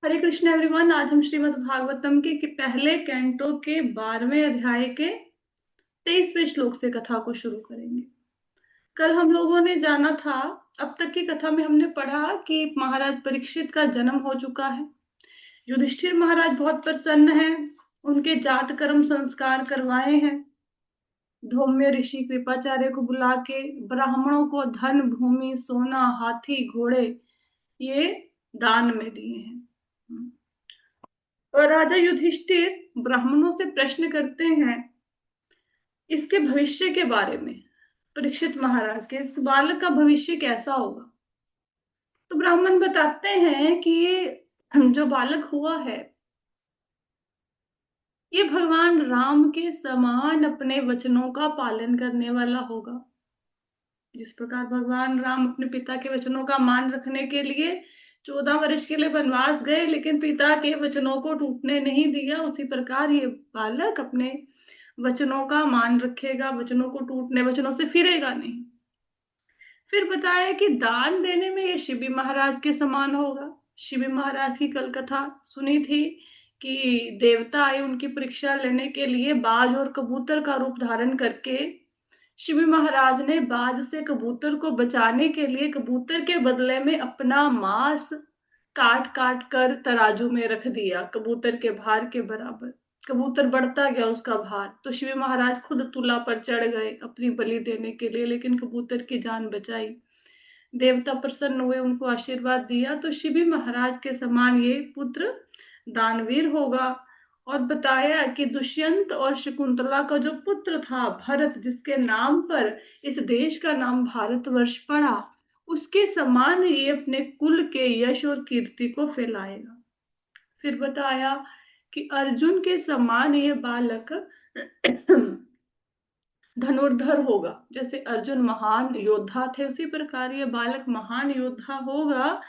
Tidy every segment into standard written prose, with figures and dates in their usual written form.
हरे Krishna everyone. आज हम श्रीमद् भागवतम के पहले कैंटो के 12वें अध्याय के 23वें श्लोक से कथा को शुरू करेंगे। कल हम लोगों ने जाना था, अब तक की कथा में हमने पढ़ा कि महाराज परीक्षित का जन्म हो चुका है। युधिष्ठिर महाराज बहुत प्रसन्न हैं, उनके जात कर्म संस्कार करवाए हैं। धौम्य ऋषि कृपाचार्य को बुला के ब्राह्मणों को धन भूमि सोना हाथी घोड़े ये दान में दिए हैं। और राजा युधिष्ठिर ब्राह्मणों से प्रश्न करते हैं इसके भविष्य के बारे में। परीक्षित महाराज के इस बालक का भविष्य कैसा होगा। तो ब्राह्मण बताते हैं कि ये जो बालक हुआ है ये भगवान राम के समान अपने वचनों का पालन करने वाला होगा। जिस प्रकार भगवान राम अपने पिता के वचनों का मान रखने के लिए 14 वर्ष के लिए वनवास गए, लेकिन पिता के वचनों को टूटने नहीं दिया, उसी प्रकार ये बालक अपने वचनों का मान रखेगा, वचनों को टूटने वचनों से फिरेगा नहीं। फिर बताया कि दान देने में ये शिबी महाराज के समान होगा। शिबी महाराज की कल कथा सुनी थी कि देवता आए उनकी परीक्षा लेने के लिए, बाज और कबूतर का रूप धारण करके शिबी महाराज ने बाज से कबूतर को बचाने के लिए कबूतर के बदले में अपना मांस काट काट कर तराजू में रख दिया, कबूतर के भार के बराबर। कबूतर बढ़ता गया उसका भार, तो शिवी महाराज खुद तुला पर चढ़ गए अपनी बलि देने के लिए, लेकिन कबूतर की जान बचाई। देवता प्रसन्न हुए, उनको आशीर्वाद दिया। तो शिवी महाराज के समान ये पुत्र दानवीर होगा। और बताया कि दुष्यंत और शकुंतला का जो पुत्र था भरत, जिसके नाम पर इस देश का नाम भारतवर्ष पड़ा, उसके समान ये अपने कुल के यश और कीर्ति को फैलाएगा। फिर बताया कि अर्जुन के समान ये बालक धनुर्धर होगा। जैसे अर्जुन महान योद्धा थे, उसी प्रकार ये बालक महान योद्धा होगा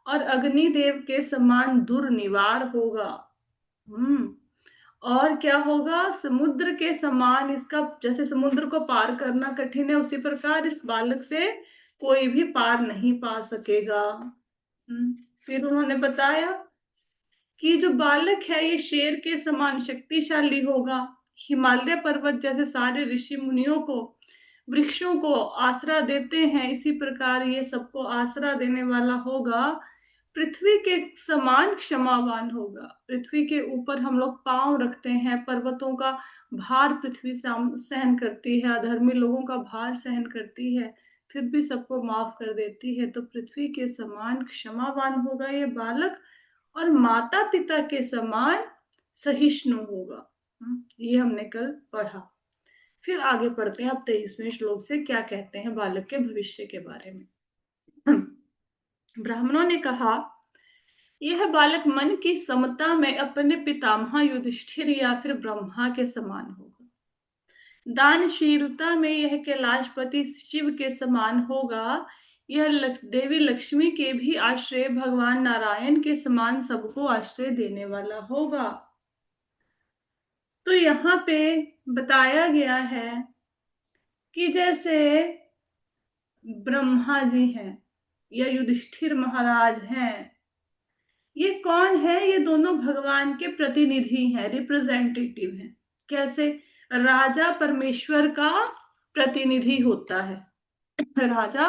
और अग्निदेव के समान दुर्निवार होगा। और क्या होगा, समुद्र के समान इसका, जैसे समुद्र को पार करना कठिन है, उसी प्रकार इस बालक से कोई भी पार नहीं पा सकेगा। फिर उन्होंने बताया कि जो बालक है ये शेर के समान शक्तिशाली होगा। हिमालय पर्वत जैसे सारे ऋषि मुनियों को, वृक्षों को आसरा देते हैं, इसी प्रकार ये सबको आसरा देने वाला होगा। पृथ्वी के समान क्षमावान होगा। पृथ्वी के ऊपर हम लोग पांव रखते हैं, पर्वतों का भार पृथ्वी सहन करती है, अधर्मी लोगों का भार सहन करती है, फिर भी सबको माफ कर देती है। तो पृथ्वी के समान क्षमावान होगा ये बालक, और माता पिता के समान सहिष्णु होगा। ये हमने कल पढ़ा। फिर आगे पढ़ते हैं अब 23वें श्लोक से क्या कहते हैं बालक के भविष्य के बारे में। ब्राह्मणों ने कहा, यह बालक मन की समता में अपने पितामह युधिष्ठिर या फिर ब्रह्मा के समान होगा। दानशीलता में यह कैलाशपति शिव के समान होगा। यह देवी लक्ष्मी के भी आश्रय भगवान नारायण के समान सबको आश्रय देने वाला होगा। तो यहाँ पे बताया गया है कि जैसे ब्रह्मा जी हैं या युधिष्ठिर महाराज हैं, ये कौन है, ये दोनों भगवान के प्रतिनिधि हैं, रिप्रेजेंटेटिव हैं। कैसे, राजा परमेश्वर का प्रतिनिधि होता है, राजा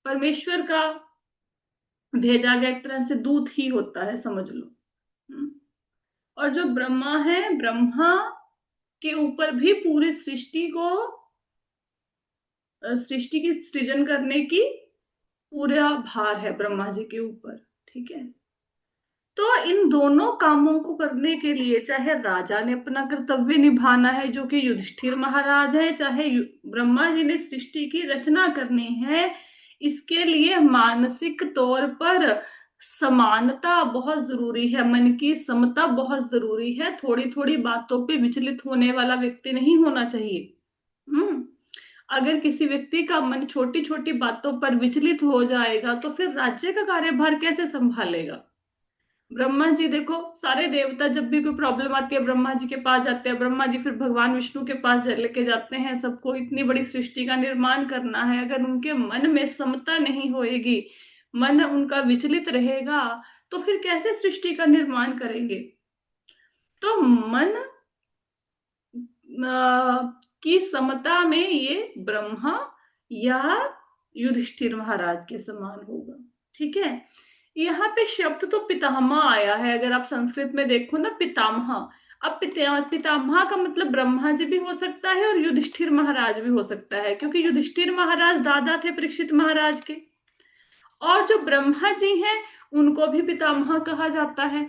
परमेश्वर का भेजा गया एक तरह से दूत ही होता है, समझ लो। और जो ब्रह्मा है, ब्रह्मा के ऊपर भी पूरी सृष्टि को, सृष्टि की सृजन करने की पूरा भार है ब्रह्मा जी के ऊपर। ठीक है, तो इन दोनों कामों को करने के लिए चाहे राजा ने अपना कर्तव्य निभाना है जो कि युधिष्ठिर महाराज है, चाहे ब्रह्मा जी ने सृष्टि की रचना करनी है, इसके लिए मानसिक तौर पर समानता बहुत जरूरी है, मन की समता बहुत जरूरी है। थोड़ी थोड़ी बातों पे विचलित होने वाला व्यक्ति नहीं होना चाहिए। अगर किसी व्यक्ति का मन छोटी छोटी बातों पर विचलित हो जाएगा तो फिर राज्य का कार्यभार कैसे संभालेगा। ब्रह्मा जी देखो, सारे देवता जब भी कोई प्रॉब्लम आती है ब्रह्मा जी के पास जाते हैं, ब्रह्मा जी फिर भगवान विष्णु के पास लेके जाते हैं सबको। इतनी बड़ी सृष्टि का निर्माण करना है, अगर उनके मन में समता नहीं होएगी, मन उनका विचलित रहेगा, तो फिर कैसे सृष्टि का निर्माण करेंगे? तो मन की समता में ये ब्रह्मा या युधिष्ठिर महाराज के समान होगा। ठीक है, यहाँ पे शब्द तो पितामह आया है, अगर आप संस्कृत में देखो ना, पितामह। अब पितामह का मतलब ब्रह्मा जी भी हो सकता है और युधिष्ठिर महाराज भी हो सकता है, क्योंकि युधिष्ठिर महाराज दादा थे परीक्षित महाराज के। और जो ब्रह्मा जी हैं उनको भी पितामह कहा जाता है।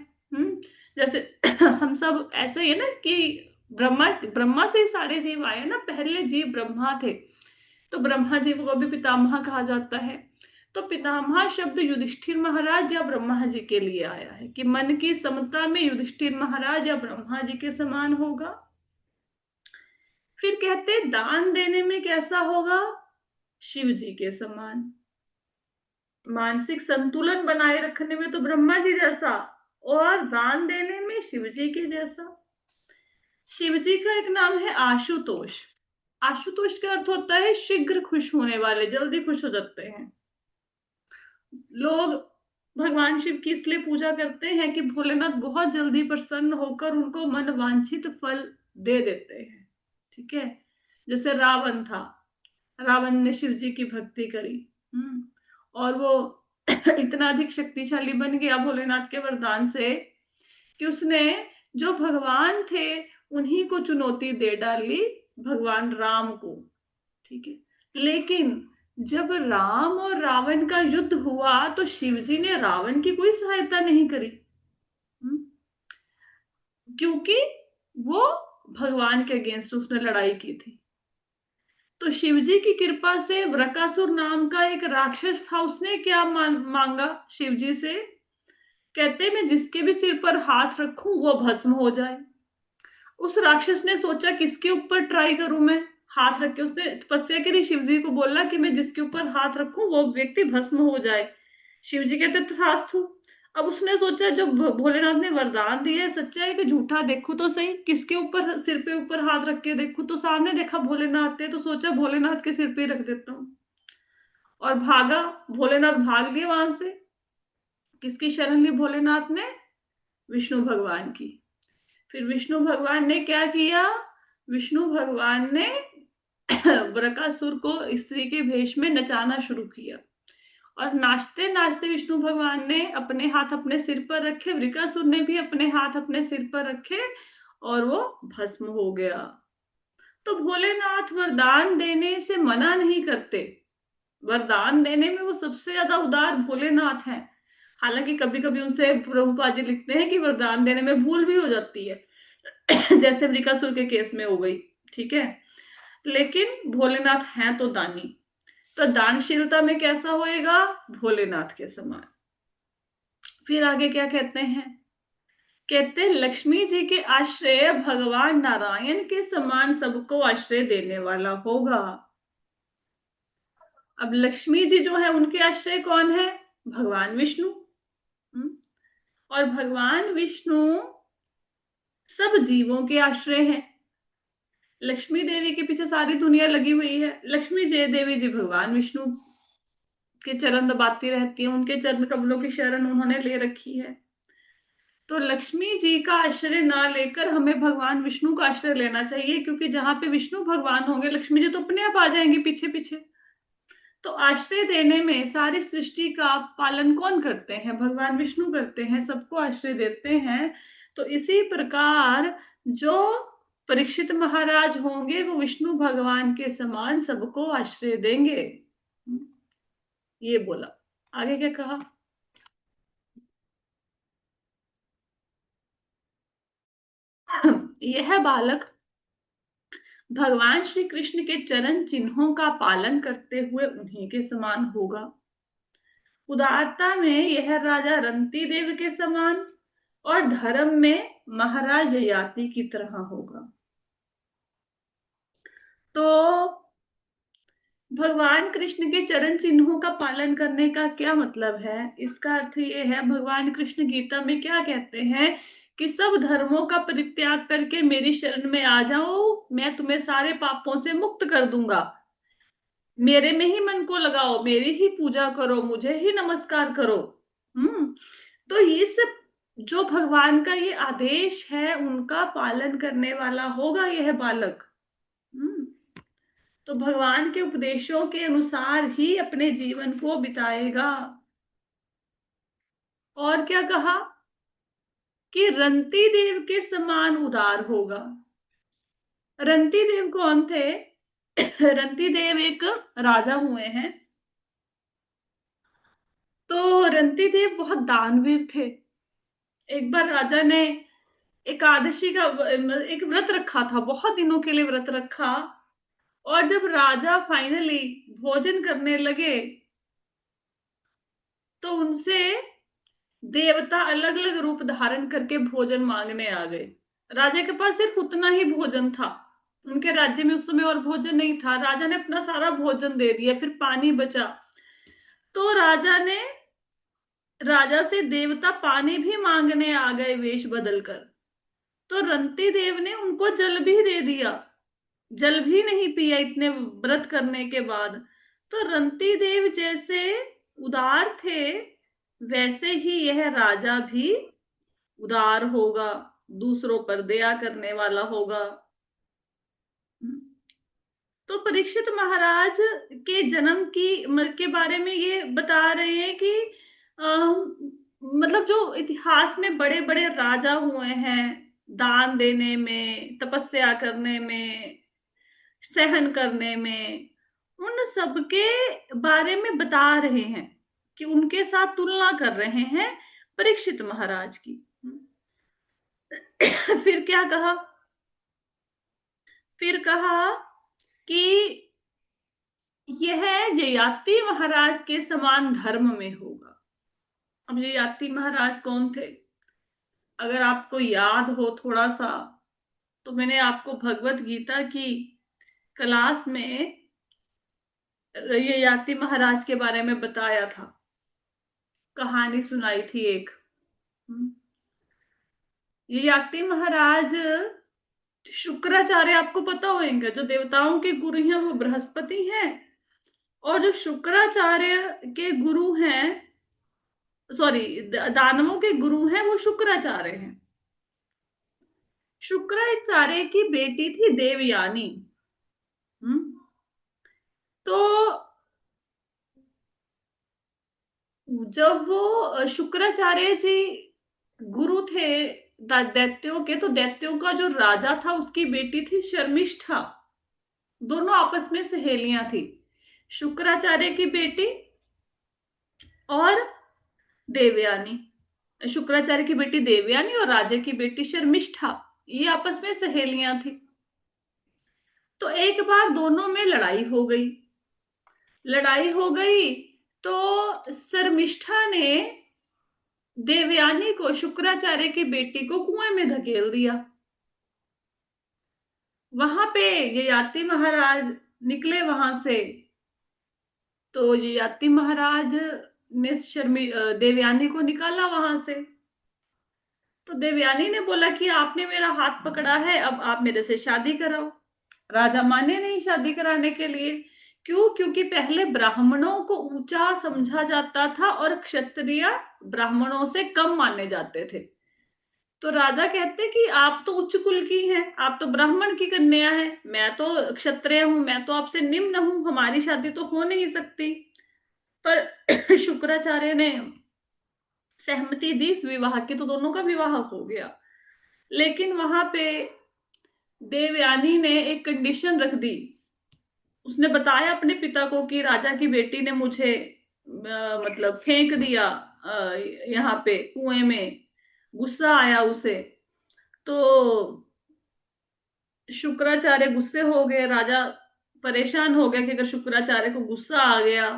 जैसे हम सब ऐसे ही है ना कि ब्रह्मा ब्रह्मा से ही सारे जीव आए ना, पहले जीव ब्रह्मा थे, तो ब्रह्मा जी को भी पितामह कहा जाता है। तो पितामह शब्द युधिष्ठिर महाराज या ब्रह्मा जी के लिए आया है कि मन की समता में युधिष्ठिर महाराज या ब्रह्मा जी के समान होगा। फिर कहते दान देने में कैसा होगा? शिव जी के समान। मानसिक संतुलन बनाए रखने में तो ब्रह्मा जी जैसा, और दान देने में शिव जी के जैसा। शिव जी का एक नाम है आशुतोष। आशुतोष का अर्थ होता है शीघ्र खुश होने वाले, जल्दी खुश हो जाते हैं लोग। भगवान शिव की इसलिए पूजा करते हैं कि भोलेनाथ बहुत जल्दी प्रसन्न होकर उनको मन वांछित फल दे देते हैं। ठीक है, जैसे रावण था, रावण ने शिव जी की भक्ति करी, और वो इतना अधिक शक्तिशाली बन गया भोलेनाथ के वरदान से कि उसने जो भगवान थे उन्हीं को चुनौती दे डाली, भगवान राम को। ठीक है, लेकिन जब राम और रावण का युद्ध हुआ तो शिवजी ने रावण की कोई सहायता नहीं करी, क्योंकि वो भगवान के अगेंस्ट उसने लड़ाई की थी। तो शिवजी की कृपा से वृकासुर नाम का एक राक्षस था, उसने क्या मांगा शिवजी से? कहते मैं जिसके भी सिर पर हाथ रखूं वो भस्म हो जाए। उस राक्षस ने सोचा किसके ऊपर ट्राई करूं मैं, हाथ रख के उसने तपस्या करी, शिवजी को बोला कि मैं जिसके ऊपर हाथ रखूं वो व्यक्ति भस्म हो जाए। शिवजी कहते तथास्तु। अब उसने सोचा जो भोलेनाथ ने वरदान दिया है सच्चा है कि झूठा, देखो तो सही किसके ऊपर, सिर पे ऊपर हाथ रख के देखो, तो सामने देखा भोलेनाथ थे, तो सोचा भोलेनाथ के सिर पे रख देता हूं, और भागा। भोलेनाथ भाग गए वहां से। किसकी शरण ली भोलेनाथ ने? विष्णु भगवान की। फिर विष्णु भगवान ने क्या किया? विष्णु भगवान ने वृकासुर को स्त्री के भेष में नचाना शुरू किया, और नाचते नाचते विष्णु भगवान ने अपने हाथ अपने सिर पर रखे, वृकासुर ने भी अपने हाथ अपने सिर पर रखे, और वो भस्म हो गया। तो भोलेनाथ वरदान देने से मना नहीं करते, वरदान देने में वो सबसे ज्यादा उदार भोलेनाथ हैं। हालांकि कभी कभी उनसे प्रभुपाद जी लिखते हैं कि वरदान देने में भूल भी हो जाती है जैसे वृकासुर के केस में हो गई। ठीक है, लेकिन भोलेनाथ हैं तो दानी। तो दानशीलता में कैसा होएगा? भोलेनाथ के समान। फिर आगे क्या कहते हैं? कहते लक्ष्मी जी के आश्रय भगवान नारायण के समान सबको आश्रय देने वाला होगा। अब लक्ष्मी जी जो है उनके आश्रय कौन है? भगवान विष्णु। और भगवान विष्णु सब जीवों के आश्रय हैं। लक्ष्मी देवी के पीछे सारी दुनिया लगी हुई है। लक्ष्मी जय देवी जी भगवान विष्णु के चरण दबाती रहती है, उनके चरण कमलों की शरण उन्होंने ले रखी है। तो लक्ष्मी जी का आश्रय ना लेकर हमें भगवान विष्णु का आश्रय लेना चाहिए, क्योंकि जहां पे विष्णु भगवान होंगे लक्ष्मी जी तो अपने आप आ जाएंगी पीछे पीछे। तो आश्रय देने में सारी सृष्टि का पालन कौन करते हैं? भगवान विष्णु करते हैं, सबको आश्रय देते हैं। तो इसी प्रकार जो परीक्षित महाराज होंगे वो विष्णु भगवान के समान सबको आश्रय देंगे, ये बोला। आगे क्या कहा? यह बालक भगवान श्री कृष्ण के चरण चिन्हों का पालन करते हुए उन्हीं के समान होगा। उदारता में यह राजा रंती देव के समान, और धर्म में महाराज ययाति की तरह होगा। तो भगवान कृष्ण के चरण चिन्हों का पालन करने का क्या मतलब है? इसका अर्थ ये है, भगवान कृष्ण गीता में क्या कहते हैं कि सब धर्मों का परित्याग करके मेरी शरण में आ जाओ, मैं तुम्हें सारे पापों से मुक्त कर दूंगा। मेरे में ही मन को लगाओ, मेरी ही पूजा करो, मुझे ही नमस्कार करो। तो ये सब जो भगवान का ये आदेश है उनका पालन करने वाला होगा यह बालक। हम्म। तो भगवान के उपदेशों के अनुसार ही अपने जीवन को बिताएगा। और क्या कहा कि रंती देव के समान उदार होगा। रंती देव कौन थे? रंती देव एक राजा हुए हैं। तो रंती देव बहुत दानवीर थे। एक बार राजा ने एकादशी का एक व्रत रखा था, बहुत दिनों के लिए व्रत रखा। और जब राजा फाइनली भोजन करने लगे तो उनसे देवता अलग अलग रूप धारण करके भोजन मांगने आ गए। राजा के पास सिर्फ उतना ही भोजन था, उनके राज्य में उस समय और भोजन नहीं था। राजा ने अपना सारा भोजन दे दिया, फिर पानी बचा। तो राजा से देवता पानी भी मांगने आ गए वेश बदलकर। तो रंती देव ने उनको जल भी दे दिया, जल भी नहीं पिया इतने व्रत करने के बाद। तो रंती देव जैसे उदार थे वैसे ही यह राजा भी उदार होगा, दूसरों पर दया करने वाला होगा। तो परीक्षित महाराज के जन्म के बारे में ये बता रहे हैं कि मतलब जो इतिहास में बड़े बड़े राजा हुए हैं, दान देने में, तपस्या करने में, सहन करने में, उन सबके बारे में बता रहे हैं कि उनके साथ तुलना कर रहे हैं परीक्षित महाराज की। फिर क्या कहा? फिर कहा कि यह ययाति महाराज के समान धर्म में होगा। अब ययाति महाराज कौन थे? अगर आपको याद हो थोड़ा सा, तो मैंने आपको भगवत गीता की क्लास में ययाति महाराज के बारे में बताया था, कहानी सुनाई थी एक। ययाति महाराज शुक्राचार्य, आपको पता होगा, जो देवताओं के गुरु हैं वो बृहस्पति हैं, और जो शुक्राचार्य के गुरु हैं, सॉरी, दानवों के गुरु हैं वो शुक्राचार्य हैं। शुक्राचार्य की बेटी थी देवयानी। तो जब वो शुक्राचार्य जी गुरु थे दैत्यों के, तो दैत्यों का जो राजा था उसकी बेटी थी शर्मिष्ठा। दोनों आपस में सहेलियां थी, शुक्राचार्य की बेटी और देवयानी। शुक्राचार्य की बेटी देवयानी और राजा की बेटी शर्मिष्ठा, ये आपस में सहेलियां थी। तो एक बार दोनों में लड़ाई हो गई। तो शर्मिष्ठा ने देवयानी को, शुक्राचार्य की बेटी को, कुएं में धकेल दिया। वहां पे ययाति महाराज निकले वहां से। तो ययाति महाराज ने देवयानी को निकाला वहां से। तो देवयानी ने बोला कि आपने मेरा हाथ पकड़ा है, अब आप मेरे से शादी कराओ। राजा माने नहीं शादी कराने के लिए। क्यों? क्योंकि पहले ब्राह्मणों को ऊंचा समझा जाता था और क्षत्रिय ब्राह्मणों से कम माने जाते थे। तो राजा कहते कि आप तो उच्च कुल की हैं, आप तो ब्राह्मण की कन्या हैं, मैं तो क्षत्रिय हूं, मैं तो आपसे निम्न हूं, हमारी शादी तो हो नहीं सकती। पर शुक्राचार्य ने सहमति दी इस विवाह की, तो दोनों का विवाह हो गया। लेकिन वहां पे देवयानी ने एक कंडीशन रख दी। उसने बताया अपने पिता को कि राजा की बेटी ने मुझे मतलब फेंक दिया यहाँ पे कुएं में, गुस्सा आया उसे। तो शुक्राचार्य गुस्से हो गए, राजा परेशान हो गया कि अगर शुक्राचार्य को गुस्सा आ गया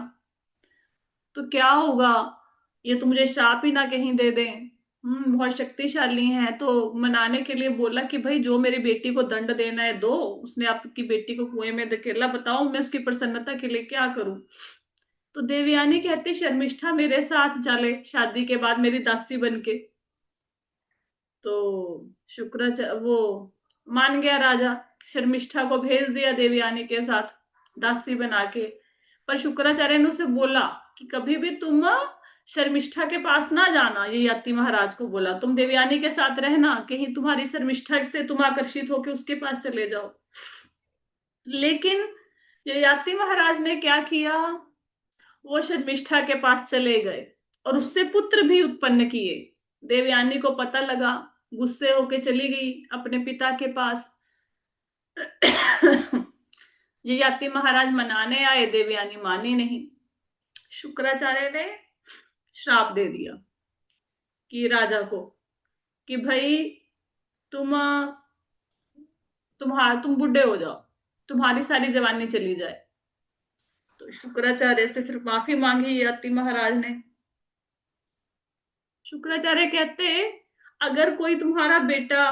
तो क्या होगा, ये तो मुझे श्राप ही ना कहीं दे दें। बहुत शक्तिशाली हैं। तो मनाने के लिए बोला कि भाई जो मेरी बेटी को दंड देना है दो, उसने आपकी बेटी को कुएं में धकेला, बताओ मैं उसकी प्रसन्नता के लिए क्या करूं। तो देवयानी कहती शर्मिष्ठा मेरे साथ चले शादी के बाद मेरी दासी बनके। तो शुक्राचार्य वो मान गया राजा, शर्मिष्ठा को भेज दिया देवयानी के साथ दासी बना के। पर शुक्राचार्य ने उसे बोला कि कभी भी तुम शर्मिष्ठा के पास ना जाना, ये याति महाराज को बोला, तुम देवयानी के साथ रहना, कहीं तुम्हारी शर्मिष्ठा से तुम आकर्षित होकर उसके पास चले जाओ। लेकिन ययाति महाराज ने क्या किया, वो शर्मिष्ठा के पास चले गए और उससे पुत्र भी उत्पन्न किए। देवयानी को पता लगा, गुस्से होके चली गई अपने पिता के पास। ययाति महाराज मनाने आए, देवयानी मानी नहीं। शुक्राचार्य ने श्राप दे दिया कि राजा को, कि भाई तुम बूढ़े हो जाओ, तुम्हारी सारी जवानी चली जाए। तो शुक्राचार्य से फिर माफी मांगी ययाति महाराज ने। शुक्राचार्य कहते, अगर कोई तुम्हारा बेटा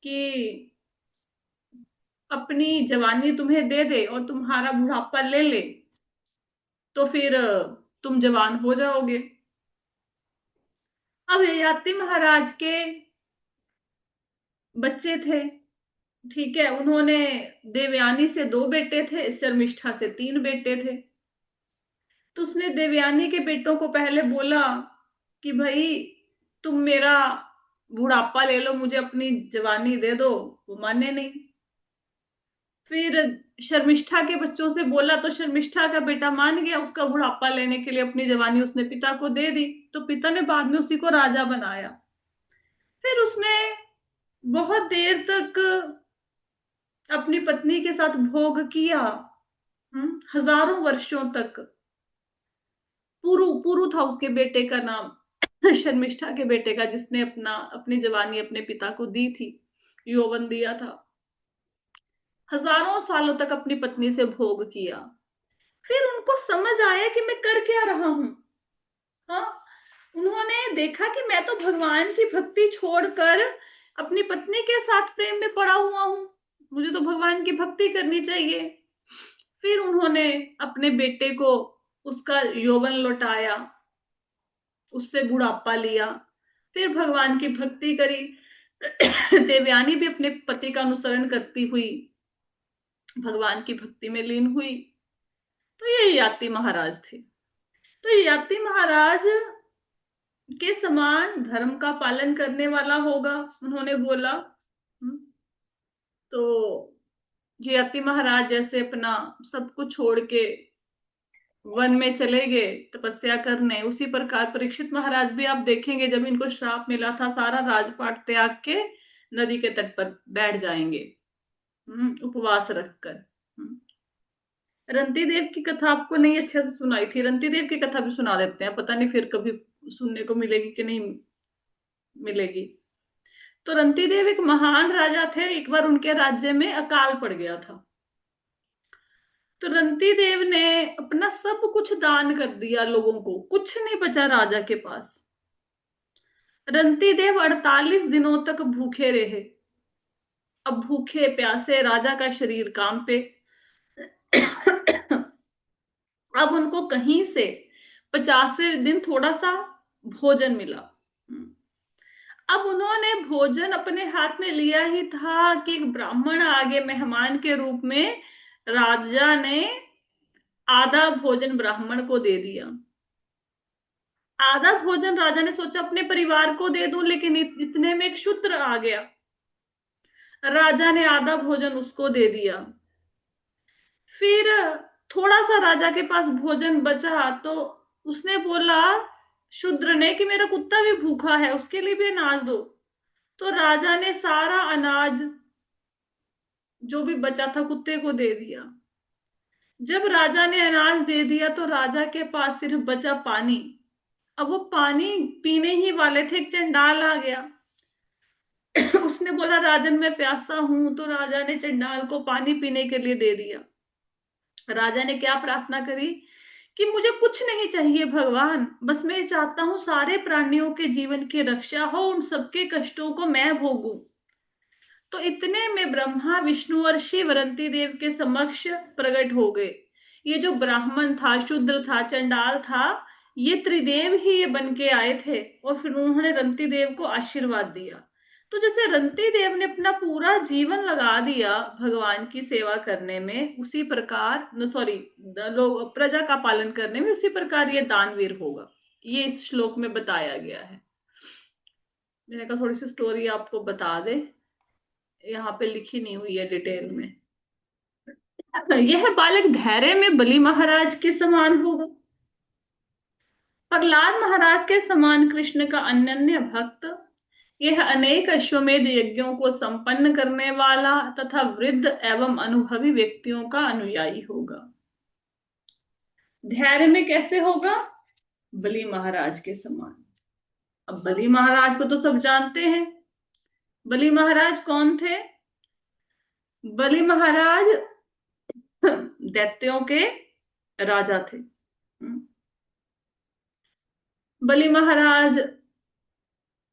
कि अपनी जवानी तुम्हें दे दे और तुम्हारा बुढ़ापा ले ले, तो फिर तुम जवान हो जाओगे। अब ययाति महाराज के बच्चे थे, ठीक है, उन्होंने देवयानी से 2 बेटे थे, शर्मिष्ठा से 3 बेटे थे। तो उसने देवयानी के बेटों को पहले बोला कि भाई तुम मेरा बुढ़ापा ले लो, मुझे अपनी जवानी दे दो। वो माने नहीं। फिर शर्मिष्ठा के बच्चों से बोला, तो शर्मिष्ठा का बेटा मान गया, उसका बुढ़ापा लेने के लिए अपनी जवानी उसने पिता को दे दी। तो पिता ने बाद में उसी को राजा बनाया। फिर उसने बहुत देर तक अपनी पत्नी के साथ भोग किया, हजारों वर्षों तक। पुरु पुरु था उसके बेटे का नाम, शर्मिष्ठा के बेटे का, जिसने अपनी जवानी अपने पिता को दी थी, यौवन दिया था। हजारों सालों तक अपनी पत्नी से भोग किया। फिर उनको समझ आया कि मैं कर क्या रहा हूं। हाँ, उन्होंने देखा कि मैं तो भगवान की भक्ति छोड़कर अपनी पत्नी के साथ प्रेम में पड़ा हुआ हूं, मुझे तो भगवान की भक्ति करनी चाहिए। फिर उन्होंने अपने बेटे को उसका यौवन लौटाया, उससे बुढ़ापा लिया, फिर भगवान की भक्ति करी। देवयानी भी अपने पति का अनुसरण करती हुई भगवान की भक्ति में लीन हुई। तो ये ययाति महाराज थे। तो ययाति महाराज के समान धर्म का पालन करने वाला होगा, उन्होंने बोला। तो ययाति महाराज जैसे अपना सब कुछ छोड़ के वन में चले गए तपस्या करने, उसी प्रकार परीक्षित महाराज भी आप देखेंगे, जब इनको श्राप मिला था, सारा राजपाट त्याग के नदी के तट पर बैठ जाएंगे, उपवास रखकर। रंती देव की कथा आपको नहीं अच्छे से सुनाई थी, रंती देव की कथा भी सुना देते हैं, पता नहीं फिर कभी सुनने को मिलेगी कि नहीं मिलेगी। तो रंती देव एक महान राजा थे। एक बार उनके राज्य में अकाल पड़ गया था। तो रंती देव ने अपना सब कुछ दान कर दिया लोगों को, कुछ नहीं बचा राजा के पास। रंती देव 48 दिनों तक भूखे रहे। अब भूखे प्यासे राजा का शरीर कांपे। अब उनको कहीं से 50वें दिन थोड़ा सा भोजन मिला। अब उन्होंने भोजन अपने हाथ में लिया ही था कि एक ब्राह्मण आगे मेहमान के रूप में, राजा ने आधा भोजन ब्राह्मण को दे दिया। आधा भोजन राजा ने सोचा अपने परिवार को दे दूं, लेकिन इतने में एक शूद्र आ गया। राजा ने आधा भोजन उसको दे दिया। फिर थोड़ा सा राजा के पास भोजन बचा तो उसने बोला, शूद्र ने, कि मेरा कुत्ता भी भूखा है, उसके लिए भी अनाज दो। तो राजा ने सारा अनाज जो भी बचा था कुत्ते को दे दिया। जब राजा ने अनाज दे दिया तो राजा के पास सिर्फ बचा पानी। अब वो पानी पीने ही वाले थे, एक चंडाल आ गया। उसने बोला, राजन मैं प्यासा हूं। तो राजा ने चंडाल को पानी पीने के लिए दे दिया। राजा ने क्या प्रार्थना करी कि मुझे कुछ नहीं चाहिए भगवान, बस मैं चाहता हूं सारे प्राणियों के जीवन की रक्षा हो, उन सबके कष्टों को मैं भोगूं। तो इतने में ब्रह्मा विष्णु और शिव रंती देव के समक्ष प्रकट हो गए। ये जो ब्राह्मण था, शूद्र था, चंडाल था, ये त्रिदेव ही ये बन के आए थे और फिर उन्होंने रंती देव को आशीर्वाद दिया। तो जैसे रंती देव ने अपना पूरा जीवन लगा दिया भगवान की सेवा करने में, उसी प्रकार सॉरी लोग प्रजा का पालन करने में, उसी प्रकार ये दानवीर होगा। ये इस श्लोक में बताया गया है। मैंने कहा थोड़ी सी स्टोरी आपको बता दे, यहाँ पे लिखी नहीं हुई है डिटेल में। यह बालक धैर्य में बलि महाराज के समान होगा। प्रहलाद महाराज के समान कृष्ण का अनन्य भक्त, यह अनेक अश्वमेध यज्ञों को संपन्न करने वाला तथा वृद्ध एवं अनुभवी व्यक्तियों का अनुयायी होगा। धैर्य में कैसे होगा? बलि महाराज के समान। अब बलि महाराज को तो सब जानते हैं। बलि महाराज कौन थे? बलि महाराज दैत्यों के राजा थे। बलि महाराज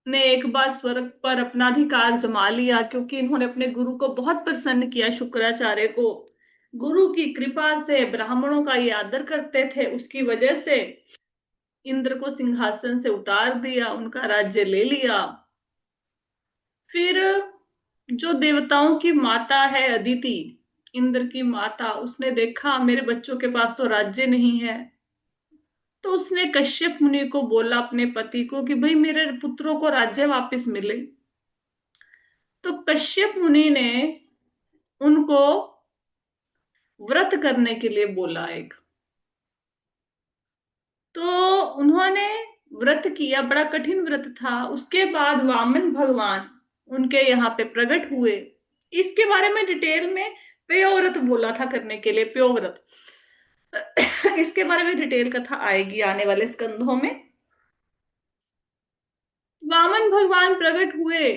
ने एक बार स्वर्ग पर अपना अधिकार जमा लिया, क्योंकि इन्होंने अपने गुरु को बहुत प्रसन्न किया, शुक्राचार्य को। गुरु की कृपा से ब्राह्मणों का ये आदर करते थे, उसकी वजह से इंद्र को सिंहासन से उतार दिया, उनका राज्य ले लिया। फिर जो देवताओं की माता है अदिति, इंद्र की माता, उसने देखा मेरे बच्चों के पास तो राज्य नहीं है, तो उसने कश्यप मुनि को बोला, अपने पति को, कि भाई मेरे पुत्रों को राज्य वापस मिले। तो कश्यप मुनि ने उनको व्रत करने के लिए बोला एक। तो उन्होंने व्रत किया, बड़ा कठिन व्रत था। उसके बाद वामन भगवान उनके यहाँ पे प्रकट हुए। इसके बारे में डिटेल में पयोव्रत बोला था करने के लिए, पयोव्रत। इसके बारे में डिटेल कथा आएगी आने वाले स्कंधों में। वामन भगवान प्रकट हुए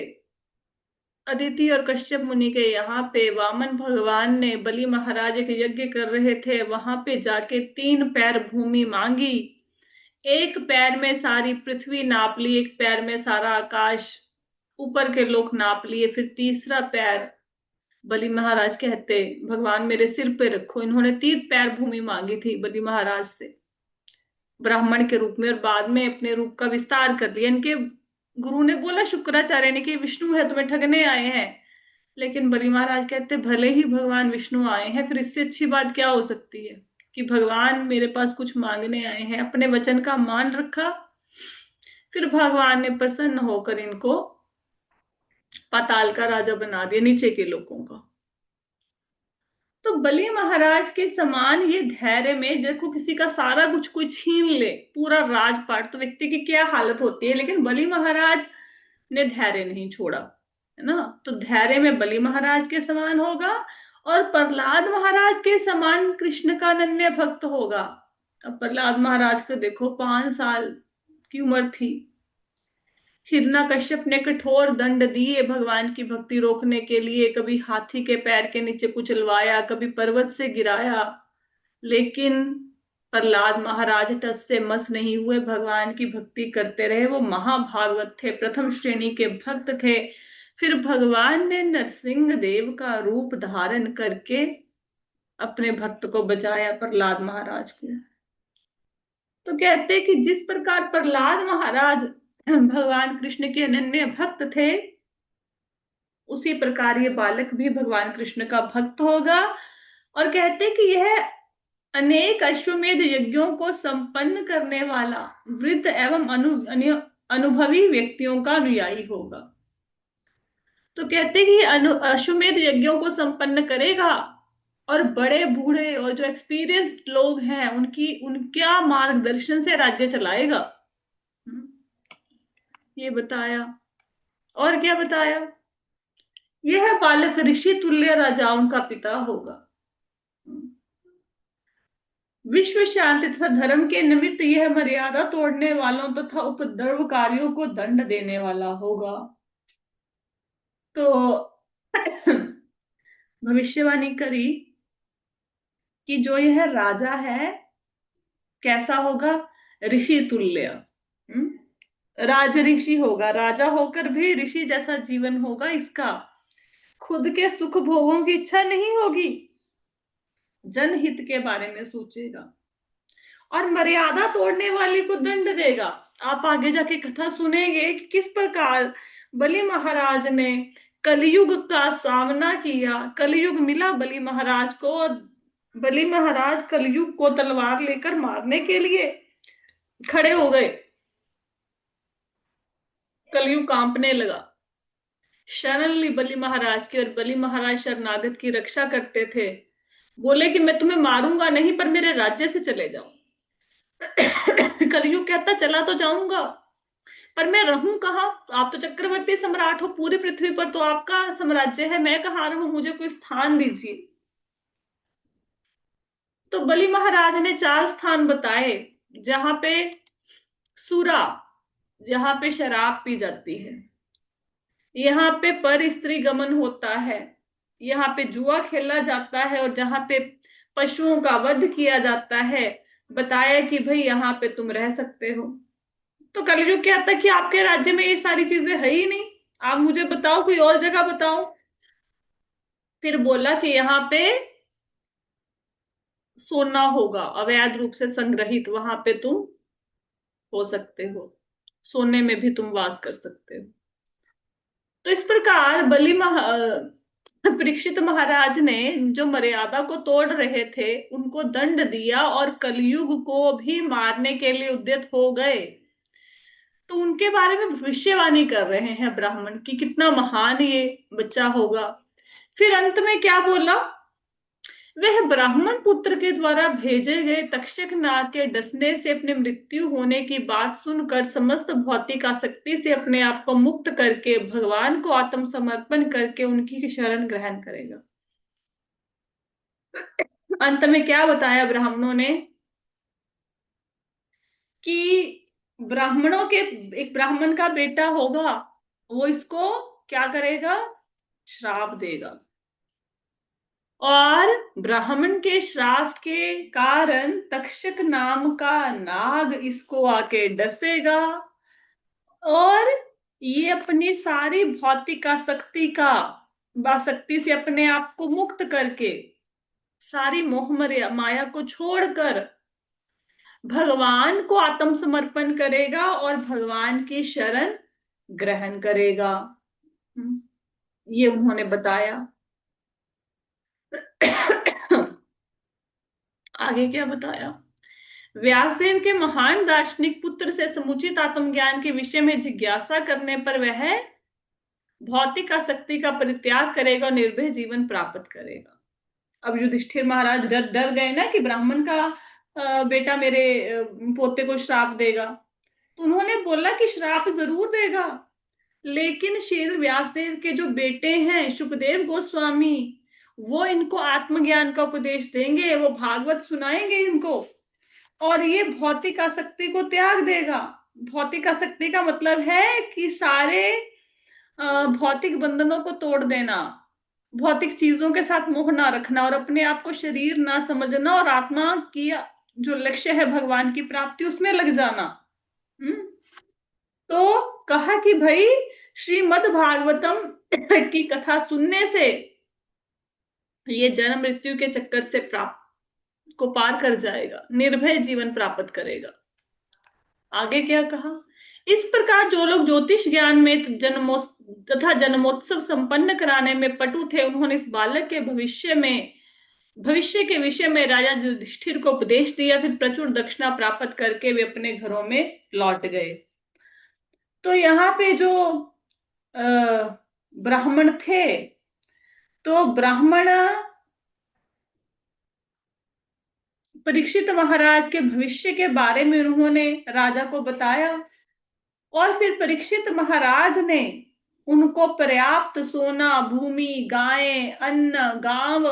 अदिति और कश्यप मुनि के यहाँ पे। वामन भगवान ने, बलि महाराज एक यज्ञ कर रहे थे, वहां पे जाके 3 पैर भूमि मांगी। एक पैर में सारी पृथ्वी नाप ली, एक पैर में सारा आकाश, ऊपर के लोक नाप लिए। फिर तीसरा पैर बलि महाराज कहते, भगवान मेरे सिर पे रखो। इन्होंने 3 पैर भूमि मांगी थी बलि महाराज से ब्राह्मण के रूप में, और बाद में अपने रूप का विस्तार कर लिया। इनके गुरु ने बोला, शुक्राचार्य ने, कि विष्णु है, तुम्हें ठगने आए हैं। लेकिन बलि महाराज कहते, भले ही भगवान विष्णु आए हैं, फिर इससे अच्छी बात क्या हो सकती है कि भगवान मेरे पास कुछ मांगने आए हैं। अपने वचन का मान रखा। फिर भगवान ने प्रसन्न होकर इनको पाताल का राजा बना दिया, नीचे के लोगों का। तो बलि महाराज के समान ये धैर्य में, देखो किसी का सारा कुछ कोई छीन ले, पूरा राजपाट, तो व्यक्ति की क्या हालत होती है। लेकिन बलि महाराज ने धैर्य नहीं छोड़ा, है ना। तो धैर्य में बलि महाराज के समान होगा, और प्रहलाद महाराज के समान कृष्ण का अनन्य भक्त होगा। अब प्रहलाद महाराज को देखो, 5 साल की उम्र थी। हिरण्यकश्यप ने कठोर दंड दिए भगवान की भक्ति रोकने के लिए। कभी हाथी के पैर के नीचे कुचलवाया, कभी पर्वत से गिराया, लेकिन प्रहलाद महाराज टस से मस नहीं हुए, भगवान की भक्ति करते रहे। वो महाभागवत थे, प्रथम श्रेणी के भक्त थे। फिर भगवान ने नरसिंह देव का रूप धारण करके अपने भक्त को बचाया, प्रहलाद महाराज को। तो कहते कि जिस प्रकार प्रहलाद महाराज भगवान कृष्ण के अनन्य भक्त थे, उसी प्रकार ये बालक भी भगवान कृष्ण का भक्त होगा। और कहते कि यह अनेक अश्वमेध यज्ञों को संपन्न करने वाला वृद्ध एवं अनुभवी व्यक्तियों का अनुयायी होगा। तो कहते कि अश्वमेध यज्ञों को संपन्न करेगा, और बड़े बूढ़े और जो एक्सपीरियंस्ड लोग हैं उनका मार्गदर्शन से राज्य चलाएगा। ये बताया। और क्या बताया? यह बालक ऋषि तुल्य राजाओं का पिता होगा। विश्व शांति तथा धर्म के निमित्त यह मर्यादा तोड़ने वालों तथा उपद्रवकारियों को दंड देने वाला होगा। तो भविष्यवाणी करी कि जो यह राजा है कैसा होगा? ऋषि तुल्य, राज ऋषि होगा। राजा होकर भी ऋषि जैसा जीवन होगा इसका। खुद के सुख भोगों की इच्छा नहीं होगी, जनहित के बारे में सोचेगा, और मर्यादा तोड़ने वाले को दंड देगा। आप आगे जाके कथा सुनेंगे कि किस प्रकार बलि महाराज ने कलयुग का सामना किया, कलयुग मिला बलि महाराज को, और बलि महाराज कलयुग को तलवार लेकर मारने के लिए खड़े हो गए। कलयुग कांपने लगा। शरण ली बलि महाराज की, और बलि महाराज शरणागत की रक्षा करते थे। बोले कि मैं तुम्हें मारूंगा नहीं, पर मेरे राज्य से चले जाओ। कलयुग कहता चला तो जाऊंगा, पर मैं रहूं कहाँ? आप तो चक्रवर्ती सम्राट हो, पूरी पृथ्वी पर तो आपका साम्राज्य है, मैं कहाँ रहूं? मुझे कोई स्थान दीजिए। तो बलि महाराज ने 4 स्थान बताए, जहां पे सुरा, जहां पे शराब पी जाती है, यहाँ पे पर स्त्री गमन होता है, यहाँ पे जुआ खेला जाता है, और जहां पे पशुओं का वध किया जाता है, बताया कि भाई यहाँ पे तुम रह सकते हो। तो कलयुग क्या आता कि आपके राज्य में ये सारी चीजें है ही नहीं, आप मुझे बताओ, कोई और जगह बताओ। फिर बोला कि यहाँ पे सोना होगा अवैध रूप से संग्रहित, वहां पे तुम हो सकते हो, सोने में भी तुम वास कर सकते हो। तो इस प्रकार परीक्षित महाराज ने जो मर्यादा को तोड़ रहे थे उनको दंड दिया, और कलयुग को भी मारने के लिए उद्यत हो गए। तो उनके बारे में भविष्यवाणी कर रहे हैं ब्राह्मण की, कितना महान ये बच्चा होगा। फिर अंत में क्या बोला? वह ब्राह्मण पुत्र के द्वारा भेजे गए तक्षक नाग के डसने से अपने मृत्यु होने की बात सुनकर समस्त भौतिक आसक्ति से अपने आप को मुक्त करके भगवान को आत्मसमर्पण करके उनकी शरण ग्रहण करेगा। अंत में क्या बताया ब्राह्मणों ने? कि ब्राह्मणों के, एक ब्राह्मण का बेटा होगा, वो इसको क्या करेगा? श्राप देगा, और ब्राह्मण के श्राप के कारण तक्षक नाम का नाग इसको आके डसेगा, और ये अपनी सारी भौतिक आसक्ति से अपने आप को मुक्त करके, सारी मोह माया को छोड़कर भगवान को आत्मसमर्पण करेगा और भगवान की शरण ग्रहण करेगा। ये उन्होंने बताया। आगे क्या बताया? व्यासदेव के महान दार्शनिक पुत्र से समुचित आत्मज्ञान के विषय में जिज्ञासा करने पर वह भौतिक आसक्ति का परित्याग करेगा और निर्भय जीवन प्राप्त करेगा। अब युधिष्ठिर महाराज डर डर गए ना कि ब्राह्मण का बेटा मेरे पोते को श्राप देगा। तो उन्होंने बोला कि श्राप जरूर देगा, लेकिन श्री व्यासदेव के जो बेटे हैं शुकदेव गोस्वामी, वो इनको आत्मज्ञान का उपदेश देंगे, वो भागवत सुनाएंगे इनको, और ये भौतिक आसक्ति को त्याग देगा। भौतिक आसक्ति का मतलब है कि सारे भौतिक बंधनों को तोड़ देना, भौतिक चीजों के साथ मोह ना रखना, और अपने आप को शरीर ना समझना, और आत्मा की जो लक्ष्य है भगवान की प्राप्ति, उसमें लग जाना। तो कहा कि भाई श्रीमद् भागवतम की कथा सुनने से ये जन्म मृत्यु के चक्कर से प्राप्त को पार कर जाएगा, निर्भय जीवन प्राप्त करेगा। आगे क्या कहा? इस प्रकार जो लोग ज्योतिष ज्ञान में जन्मोत्सव संपन्न कराने में पटु थे, उन्होंने इस बालक के भविष्य के विषय में राजा युधिष्ठिर को उपदेश दिया। फिर प्रचुर दक्षिणा प्राप्त करके वे अपने घरों में लौट गए। तो यहाँ पे जो ब्राह्मण थे, तो ब्राह्मण परीक्षित महाराज के भविष्य के बारे में उन्होंने राजा को बताया, और फिर परीक्षित महाराज ने उनको पर्याप्त सोना, भूमि, गायें, अन्न, गांव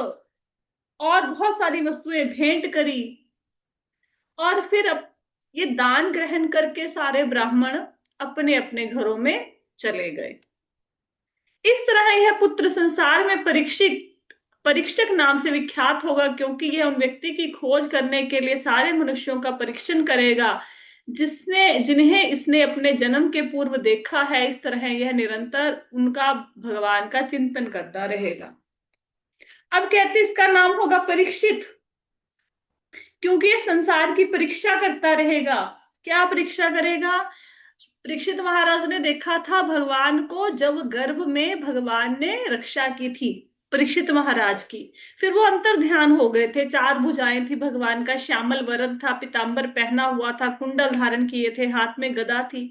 और बहुत सारी वस्तुएं भेंट करी, और फिर ये दान ग्रहण करके सारे ब्राह्मण अपने अपने घरों में चले गए। इस तरह यह पुत्र संसार में परीक्षक नाम से विख्यात होगा, क्योंकि यह उन व्यक्ति की खोज करने के लिए सारे मनुष्यों का परीक्षण करेगा जिन्हें इसने अपने जन्म के पूर्व देखा है। इस तरह यह निरंतर उनका भगवान का चिंतन करता रहेगा। अब कहते इसका नाम होगा परीक्षित, क्योंकि यह संसार की परीक्षा करता रहेगा। क्या परीक्षा करेगा? परीक्षित महाराज ने देखा था भगवान को जब गर्भ में भगवान ने रक्षा की थी परीक्षित महाराज की। फिर वो अंतर ध्यान हो गए थे। चार भुजाएं थी भगवान का, श्यामल वरण था, पीतांबर पहना हुआ था, कुंडल धारण किए थे, हाथ में गदा थी।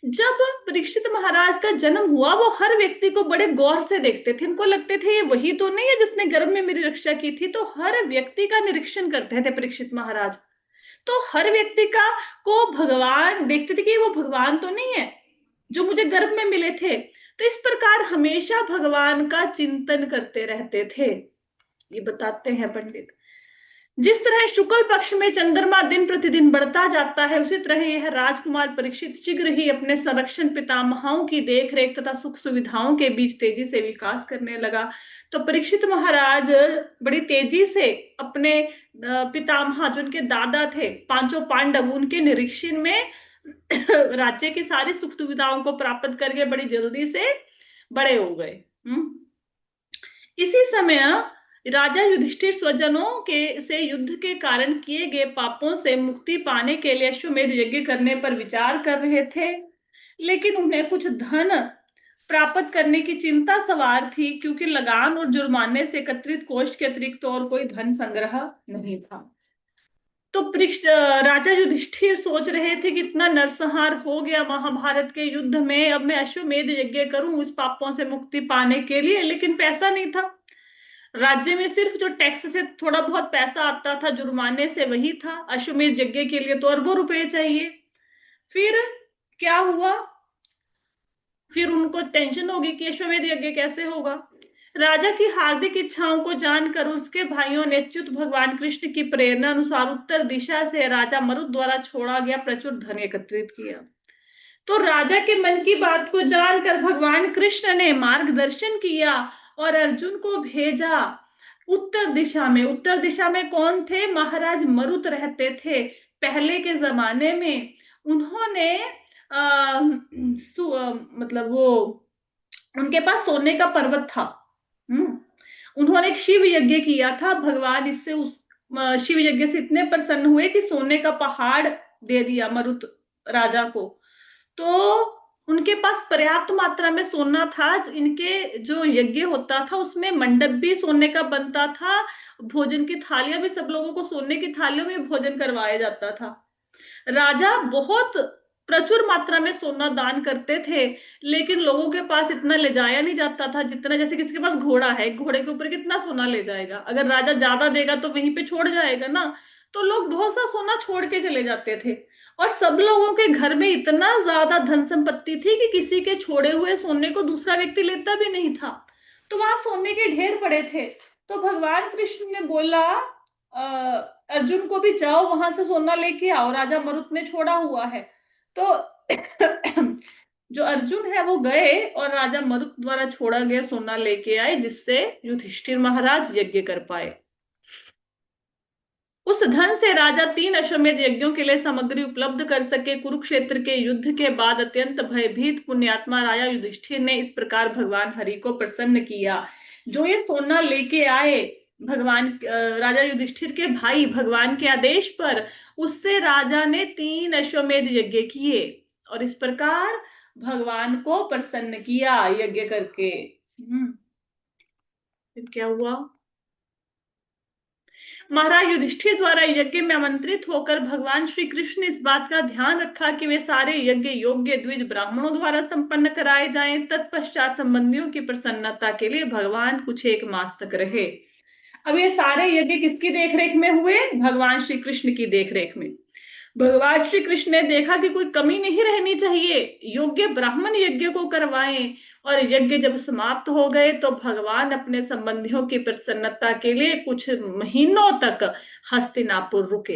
जब परीक्षित महाराज का जन्म हुआ वो हर व्यक्ति को बड़े गौर से देखते थे। उनको लगते थे ये वही तो नहीं है जिसने गर्भ में मेरी रक्षा की थी। तो हर व्यक्ति का निरीक्षण करते थे परीक्षित महाराज। तो हर व्यक्ति का को भगवान देखते थे कि वो भगवान तो नहीं है जो मुझे गर्भ में मिले थे। तो इस प्रकार हमेशा भगवान का चिंतन करते रहते थे। ये बताते हैं पंडित। जिस तरह शुक्ल पक्ष में चंद्रमा दिन प्रतिदिन बढ़ता जाता है, उसी तरह यह राजकुमार परीक्षित शीघ्र ही अपने संरक्षण पितामहों की देखरेख तथा सुख सुविधाओं के बीच तेजी से विकास करने लगा। तो परीक्षित महाराज बड़ी तेजी से अपने पितामह, जो उनके दादा थे, पांचों पांडव, उनके निरीक्षण में राज्य की सारी सुख सुविधाओं को प्राप्त करके बड़ी जल्दी से बड़े हो गए। इसी समय राजा युधिष्ठिर स्वजनों के से युद्ध के कारण किए गए पापों से मुक्ति पाने के लिए अश्वमेध यज्ञ करने पर विचार कर रहे थे। लेकिन उन्हें कुछ धन प्राप्त करने की चिंता सवार थी, क्योंकि लगान और जुर्माने से एकत्रित कोष के अतिरिक्त और कोई धन संग्रह नहीं था। तो राजा युधिष्ठिर सोच रहे थे कि इतना नरसंहार हो गया महाभारत के युद्ध में, अब मैं अश्वमेध यज्ञ करूं इस पापों से मुक्ति पाने के लिए। लेकिन पैसा नहीं था। राज्य में सिर्फ जो टैक्स से थोड़ा बहुत पैसा आता था, जुर्माने से, वही था। अश्वमेध यज्ञ के लिए तो अरबों रुपए चाहिए। फिर क्या हुआ? फिर उनको टेंशन होगी कि अश्वमेध यज्ञ कैसे होगा। राजा की हार्दिक इच्छाओं को जानकर उसके भाइयों ने च्युत भगवान कृष्ण की प्रेरणा अनुसार उत्तर दिशा से राजा मरुत द्वारा छोड़ा गया प्रचुर धन एकत्रित किया। तो राजा के मन की बात को जानकर भगवान कृष्ण ने मार्गदर्शन किया और अर्जुन को भेजा उत्तर दिशा में। उत्तर दिशा में कौन थे? महाराज मरुत रहते थे पहले के जमाने में। उन्होंने मतलब वो, उनके पास सोने का पर्वत था। उन्होंने एक शिव यज्ञ किया था। भगवान इससे उस शिव यज्ञ से इतने प्रसन्न हुए कि सोने का पहाड़ दे दिया मरुत राजा को। तो उनके पास पर्याप्त मात्रा में सोना था। इनके जो यज्ञ होता था उसमें मंडप भी सोने का बनता था, भोजन की थालियां भी, सब लोगों को सोने की थालियों में भोजन करवाया जाता था। राजा बहुत प्रचुर मात्रा में सोना दान करते थे, लेकिन लोगों के पास इतना ले जाया नहीं जाता था जितना, जैसे किसी के पास घोड़ा है, घोड़े के ऊपर कितना सोना ले जाएगा? अगर राजा ज्यादा देगा तो वहीं पे छोड़ जाएगा ना। तो लोग बहुत सा सोना छोड़ के चले जाते थे। और सब लोगों के घर में इतना ज्यादा धन संपत्ति थी कि किसी के छोड़े हुए सोने को दूसरा व्यक्ति लेता भी नहीं था। तो वहां सोने के ढेर पड़े थे। तो भगवान कृष्ण ने बोला अर्जुन को भी, जाओ वहां से सोना लेके आओ, राजा मरुत ने छोड़ा हुआ है। तो जो अर्जुन है वो गए और राजा मरुत द्वारा छोड़ा गया सोना लेके आए, जिससे युधिष्ठिर महाराज यज्ञ कर पाए। उस धन से राजा 3 अश्वमेध यज्ञों के लिए सामग्री उपलब्ध कर सके। कुरुक्षेत्र के युद्ध के बाद अत्यंत भयभीत पुण्यात्मा राजा युधिष्ठिर ने इस प्रकार भगवान हरि को प्रसन्न किया। जो ये सोना लेके आए भगवान, राजा युधिष्ठिर के भाई, भगवान के आदेश पर, उससे राजा ने 3 अश्वमेध यज्ञ किए और इस प्रकार भगवान को प्रसन्न किया यज्ञ करके। फिर क्या हुआ? महाराज युधिष्ठिर द्वारा यज्ञ में आमंत्रित होकर भगवान श्री कृष्ण ने इस बात का ध्यान रखा कि वे सारे यज्ञ योग्य द्विज ब्राह्मणों द्वारा संपन्न कराए जाएं। तत्पश्चात संबंधियों की प्रसन्नता के लिए भगवान कुछ 1 मास तक रहे। अब ये सारे यज्ञ किसकी देखरेख में हुए? भगवान श्री कृष्ण की देखरेख में। भगवान श्री कृष्ण ने देखा कि कोई कमी नहीं रहनी चाहिए, योग्य ब्राह्मण यज्ञ को करवाएं। और यज्ञ जब समाप्त हो गए तो भगवान अपने संबंधियों की प्रसन्नता के लिए कुछ महीनों तक हस्तिनापुर रुके।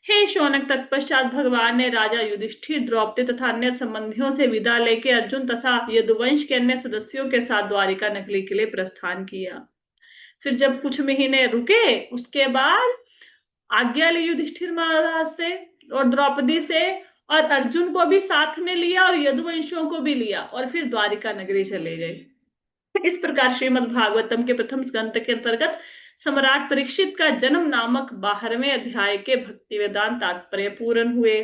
हे शौनक, तत्पश्चात भगवान ने राजा युधिष्ठिर, द्रौपदी तथा अन्य संबंधियों से विदा लेके अर्जुन तथा यदुवंश के अन्य सदस्यों के साथ द्वारिका नगरी के लिए प्रस्थान किया। फिर जब कुछ महीने रुके, उसके बाद आज्ञा ली युधिष्ठिर महाराज से और द्रौपदी से, और अर्जुन को भी साथ में लिया और यदुवंशियों को भी लिया, और फिर द्वारिका नगरी चले गए। इस प्रकार श्रीमद् भागवतम के प्रथम स्कंद के अंतर्गत सम्राट परीक्षित का जन्म नामक 12वें अध्याय के भक्ति वेदांत तात्पर्य पूर्ण हुए।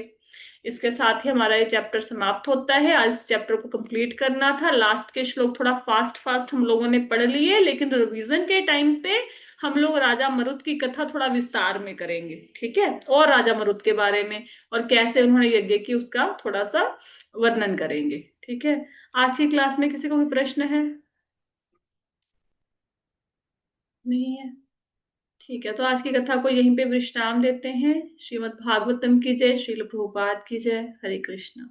इसके साथ ही हमारा ये चैप्टर समाप्त होता है। आज इस चैप्टर को कंप्लीट करना था। लास्ट के श्लोक थोड़ा फास्ट फास्ट हम लोगों ने पढ़ लिए, लेकिन रिवीजन के टाइम पे हम लोग राजा मरुत की कथा थोड़ा विस्तार में करेंगे, ठीक है, और राजा मरुत के बारे में और कैसे उन्होंने यज्ञ की उसका थोड़ा सा वर्णन करेंगे, ठीक है। आज की क्लास में किसी को कोई प्रश्न है? नहीं है? ठीक है, तो आज की कथा को यहीं पे विश्राम देते हैं। श्रीमद् भागवतम की जय, श्रील प्रभुपाद की जय। हरे कृष्ण।